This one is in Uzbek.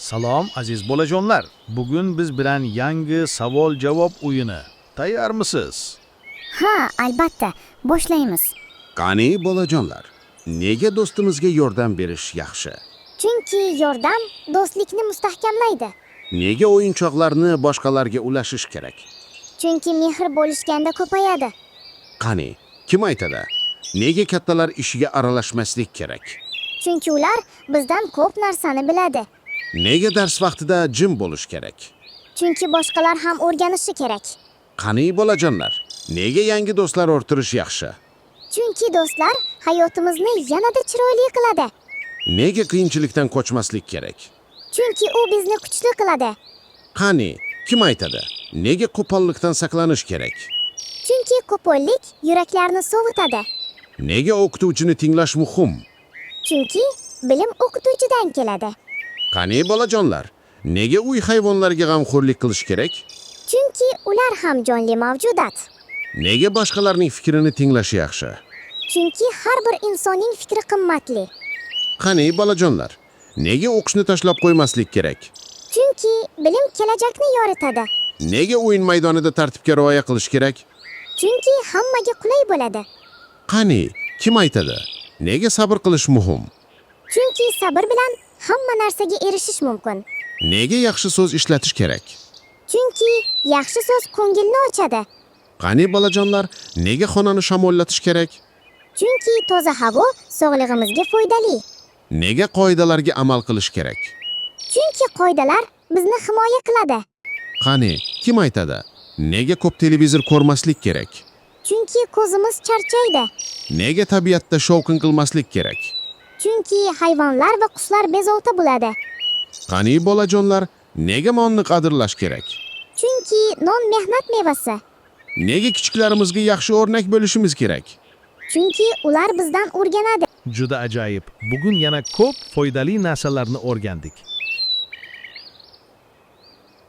Salom aziz bolajonlar. Bugun biz bilan yangi savol-javob o'yini. Tayyormisiz? Ha, albatta. Boshlaymiz. Qani bolajonlar, nega do'stimizga yordam berish yaxshi? Chunki yordam do'stlikni mustahkamlaydi. Nega o'yinchoqlarni boshqalarga ulashish kerak? Chunki mehr bo'lishganda ko'payadi. Qani, kim aytadi? Nega kattalar ishiga aralashmaslik kerak? Chunki ular bizdan ko'p narsani biladi. Nega dars vaqtida jim bo'lish kerak? Chunki boshqalar ham o'rganishi kerak. Qani bolajonlar, nega yangi do'stlar o'rtirish yaxshi? Chunki do'stlar hayotimizni yanada chiroyli qiladi. Nega qiyinchilikdan qochmaslik kerak? Chunki u bizni kuchli qiladi. Qani, kim aytadi? Nega qo'pollikdan saqlanish kerak? Chunki qo'pollik yuraklarni sovutadi. Nega o'qituvchini tinglash muhim? Chunki bilim o'qituvchidan keladi. Qani bolajonlar, nega uy hayvonlariga g'amxo'rlik qilish kerak? Chunki ular ham jonli mavjudot. Nega boshqalarning fikrini tinglash yaxshi? Chunki har bir insonning fikri qimmatli. Qani bolajonlar, nega o'qishni tashlab qo'ymaslik kerak? Chunki bilim kelajakni yoritadi. Nega o'yin maydonida tartibga rioya qilish kerak? Chunki hammaga qulay bo'ladi. Qani, kim aytadi? Nega sabr qilish muhim? Chunki sabr bilan hamma narsaga erishish mumkin. Nega yaxshi so'z ishlatish kerak? Chunki yaxshi so'z ko'ngilni ochadi. Qani bolajonlar, nega xonani shamollatish kerak? Chunki toza havo sog'lig'imizga foydali. Nega qoidalarga amal qilish kerak? Chunki qoidalar bizni himoya qiladi. Qani, kim aytadi? Nega ko'p televizor ko'rmaslik kerak? Chunki ko'zimiz charchaydi. Nega tabiatda shovqin qilmaslik kerak? Chunki hayvonlar va qushlar bezovta bo'ladi. Qani bolajonlar, nega nonni qadrlash kerak? Chunki non mehnat mevasi. Nega kichiklarimizga yaxshi o'rnak bo'lishimiz kerak? Chunki ular bizdan o'rganadi. Juda ajoyib. Bugun yana ko'p foydali narsalarni o'rgandik.